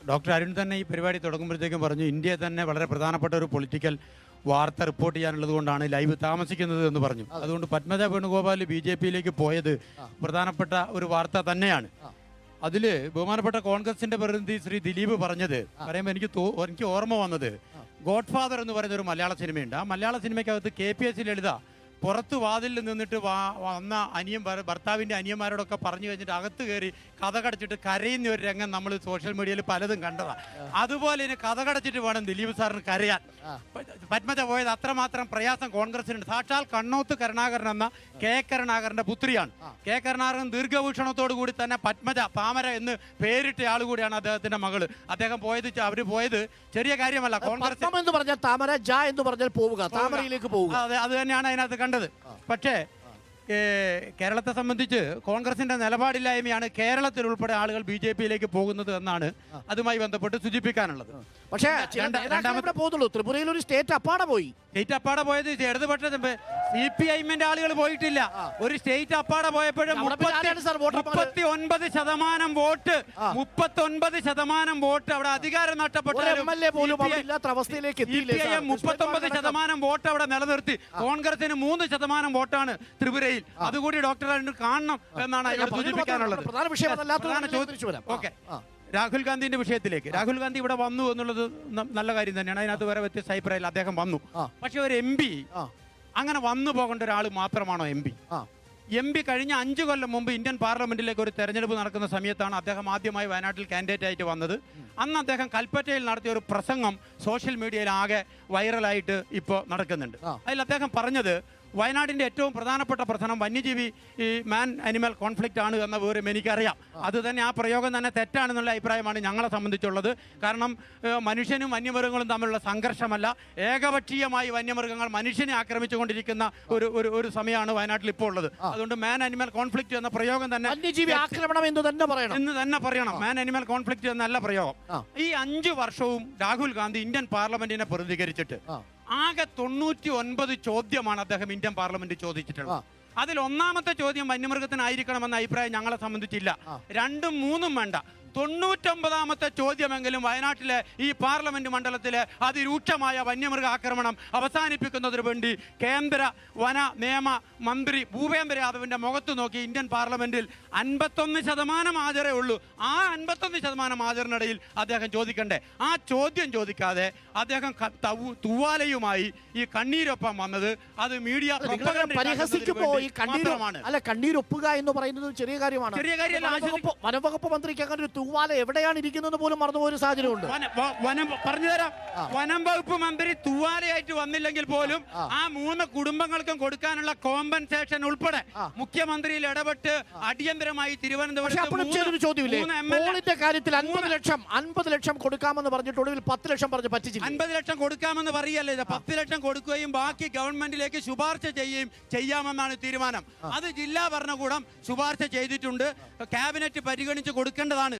Doctor Arun തന്നെ ഈ പരിപാടി തുടങ്ങുമ്പോഴത്തേക്കും പറഞ്ഞു ഇന്ത്യയെ തന്നെ വളരെ പ്രധാനപ്പെട്ട ഒരു പൊളിറ്റിക്കൽ വാർത്ത റിപ്പോർട്ട് ചെയ്യാനുള്ളത് കൊണ്ടാണ് ലൈവ് താമസിക്കുന്നത് എന്ന് പറഞ്ഞു. അതുകൊണ്ട് പത്മജ വേണുഗോപാൽ BJP-യിലേക്ക് പോയത് പ്രധാനപ്പെട്ട ഒരു വാർത്ത തന്നെയാണ്. അതിൽ ബഹുമാനപ്പെട്ട കോൺഗ്രസിന്റെ പ്രതിനിധി ശ്രീ ദിലീപ് പറഞ്ഞത് പറയുമ്പോൾ എനിക്ക് ഓർമ്മ വന്നത് ഗോഡ് ഫാദർ എന്ന് പറയുന്ന ഒരു മലയാള സിനിമയുണ്ട്. ആ മലയാള സിനിമയ്ക്കകത്ത് KPS ലളിത പുറത്ത് വാതിലിൽ നിന്നിട്ട് വന്ന ഭർത്താവിൻ്റെ അനിയന്മാരോടൊക്കെ പറഞ്ഞു കഴിഞ്ഞിട്ട് അകത്ത് കയറി കഥ കടച്ചിട്ട് കരയുന്ന ഒരു രംഗം നമ്മൾ സോഷ്യൽ മീഡിയയിൽ പലതും കണ്ടതാണ്. അതുപോലെ ഇനി കഥ കടച്ചിട്ട് വേണം ദിലീപ് സാറിന് കരയാൻ. പത്മജ പോയത് അത്രമാത്രം പ്രയാസം കോൺഗ്രസിനുണ്ട്. സാക്ഷാൽ കണ്ണോത്ത് കരുണാകരൻ എന്ന K. കരുണാകരന്റെ പുത്രിയാണ്. K. കരുണാകരൻ ദീർഘവീക്ഷണത്തോടു കൂടി തന്നെ പത്മജ പാമര എന്ന് പേരിട്ട ആൾ കൂടിയാണ് അദ്ദേഹത്തിന്റെ മകള്. അദ്ദേഹം അവര് പോയത് ചെറിയ കാര്യമല്ല. കോൺഗ്രസ് എന്ന് പറഞ്ഞാൽ താമര, ജ എന്ന് പറഞ്ഞാൽ പോവുക, താമരയിലേക്ക് പോവുക. അത് തന്നെയാണ് അതിനകത്ത് കണ്ടത്. പക്ഷേ കേരളത്തെ സംബന്ധിച്ച് കോൺഗ്രസിന്റെ നിലപാടില്ലായ്മയാണ് കേരളത്തിൽ ഉൾപ്പെടെ ആളുകൾ BJP-യിലേക്ക് പോകുന്നത് എന്നാണ് അതുമായി ബന്ധപ്പെട്ട് സൂചിപ്പിക്കാനുള്ളത്. പക്ഷേ പോകുന്നുള്ളൂ. ത്രിപുരയിൽ ഒരു സ്റ്റേറ്റ് അപ്പാടെ പോയി. സ്റ്റേറ്റ് അപ്പാടെ പോയത് ഇടതുപക്ഷ CPI-ന്റെ ആളുകൾ പോയിട്ടില്ല. ഒരു സ്റ്റേറ്റ് അപ്പാടെ പോയപ്പോഴും 39% വോട്ട് 39% വോട്ട് അവിടെ അധികാരം നഷ്ടപ്പെട്ട 39% വോട്ട് അവിടെ നിലനിർത്തി. കോൺഗ്രസിന് 3% വോട്ടാണ് ത്രിപുരയിൽ. അതുകൂടി ഡോക്ടർ കാണണം എന്നാണ് സൂചിപ്പിക്കാനുള്ളത്. ഓക്കെ, രാഹുൽ ഗാന്ധിന്റെ വിഷയത്തിലേക്ക്. രാഹുൽ ഗാന്ധി ഇവിടെ വന്നു എന്നുള്ളത് നല്ല കാര്യം തന്നെയാണ്. അതിനകത്ത് വേറെ വ്യത്യസ്ത അഭിപ്രായമില്ല. അദ്ദേഹം വന്നു. പക്ഷെ ഒരു MP അങ്ങനെ വന്നു പോകേണ്ട ഒരാൾ മാത്രമാണോ MP? കഴിഞ്ഞ 5 കൊല്ലം മുമ്പ് ഇന്ത്യൻ പാർലമെന്റിലേക്ക് ഒരു തെരഞ്ഞെടുപ്പ് നടക്കുന്ന സമയത്താണ് അദ്ദേഹം ആദ്യമായി വയനാട്ടിൽ കാൻഡിഡേറ്റ് ആയിട്ട് വന്നത്. അന്ന് അദ്ദേഹം കൽപ്പറ്റയിൽ നടത്തിയ ഒരു പ്രസംഗം സോഷ്യൽ മീഡിയയിൽ ആകെ വൈറലായിട്ട് ഇപ്പോൾ നടക്കുന്നുണ്ട്. അതിൽ അദ്ദേഹം പറഞ്ഞത് വയനാടിൻ്റെ ഏറ്റവും പ്രധാനപ്പെട്ട പ്രശ്നം വന്യജീവി മാൻ അനിമൽ കോൺഫ്ലിക്റ്റ് ആണ് എന്ന വിവരം എനിക്കറിയാം. അത് തന്നെ ആ പ്രയോഗം തന്നെ തെറ്റാണെന്നുള്ള അഭിപ്രായമാണ് ഞങ്ങളെ സംബന്ധിച്ചുള്ളത്. കാരണം മനുഷ്യനും വന്യമൃഗങ്ങളും തമ്മിലുള്ള സംഘർഷമല്ല, ഏകപക്ഷീയമായി വന്യമൃഗങ്ങൾ മനുഷ്യനെ ആക്രമിച്ചുകൊണ്ടിരിക്കുന്ന ഒരു സമയമാണ് വയനാട്ടിൽ ഇപ്പോൾ ഉള്ളത്. അതുകൊണ്ട് മാൻ അനിമൽ കോൺഫ്ലിക്റ്റ് എന്ന പ്രയോഗം തന്നെ വന്യജീവി ആക്രമണം എന്ന് തന്നെ പറയണം. മാൻ അനിമൽ കോൺഫ്ലിക്റ്റ് എന്നല്ല പ്രയോഗം. ഈ 5 വർഷവും രാഹുൽ ഗാന്ധി ഇന്ത്യൻ പാർലമെന്റിനെ പ്രതികരിച്ചിട്ട് ആകെ 99 ചോദ്യമാണ് അദ്ദേഹം ഇന്ത്യൻ പാർലമെന്റ് ചോദിച്ചിട്ടുള്ളത്. അതിൽ ഒന്നാമത്തെ ചോദ്യം വന്യമൃഗത്തിനായിരിക്കണമെന്ന അഭിപ്രായം ഞങ്ങളെ സംബന്ധിച്ചില്ല. 2ഉം 3ഉം വേണ്ട. 99ാമത്തെ ചോദ്യമെങ്കിലും വയനാട്ടിലെ ഈ പാർലമെന്റ് മണ്ഡലത്തിലെ അതിരൂക്ഷമായ വന്യമൃഗ ആക്രമണം അവസാനിപ്പിക്കുന്നതിന് വേണ്ടി കേന്ദ്ര വന നിയമ മന്ത്രി ഭൂപേന്ദ്ര യാദവിന്റെ മുഖത്ത് നോക്കി ഇന്ത്യൻ പാർലമെന്റിൽ 51% ഹാജരേ ഉള്ളൂ. ആ 51% ഹാജറിനിടയിൽ അദ്ദേഹം ചോദിക്കണ്ടേ? ആ ചോദ്യം ചോദിക്കാതെ അദ്ദേഹം തൂവാലയുമായി ഈ കണ്ണീരൊപ്പം വന്നത് അത് മീഡിയ കണ്ണീരൊപ്പുക എന്ന് പറയുന്നത് ചെറിയ കാര്യമാണ്. വനംവകുപ്പ് മന്ത്രിക്ക് അങ്ങനെ തൂവാല എവിടെയാണ് ഇരിക്കുന്നത് പോലും മറന്നുപോയൊരു സാഹചര്യമുണ്ട്. പറഞ്ഞുതരാം. വനം വകുപ്പ് മന്ത്രി തൂവാലയായിട്ട് വന്നില്ലെങ്കിൽ പോലും ആ 3 കുടുംബങ്ങൾക്കും കൊടുക്കാനുള്ള കോമ്പൻസേഷൻ ഉൾപ്പെടെ മുഖ്യമന്ത്രിയിൽ ഇടപെട്ട് അടിയന്തരമായി തിരുവനന്തപുരത്ത് ചോദ്യമില്ലേ കാര്യത്തിൽ 50 ലക്ഷം കൊടുക്കാമെന്ന് പറഞ്ഞിട്ട് ഒടുവിൽ 10 ലക്ഷം പറഞ്ഞ് പറ്റിച്ചില്ല. 50 ലക്ഷം കൊടുക്കാമെന്ന് പറയല്ലേ, 10 ലക്ഷം കൊടുക്കുകയും ബാക്കി ഗവൺമെന്റിലേക്ക് ശുപാർശ ചെയ്യാമെന്നാണ് തീരുമാനം. അത് ജില്ലാ ഭരണകൂടം ശുപാർശ ചെയ്തിട്ടുണ്ട്. ക്യാബിനറ്റ് പരിഗണിച്ച് കൊടുക്കേണ്ടതാണ്.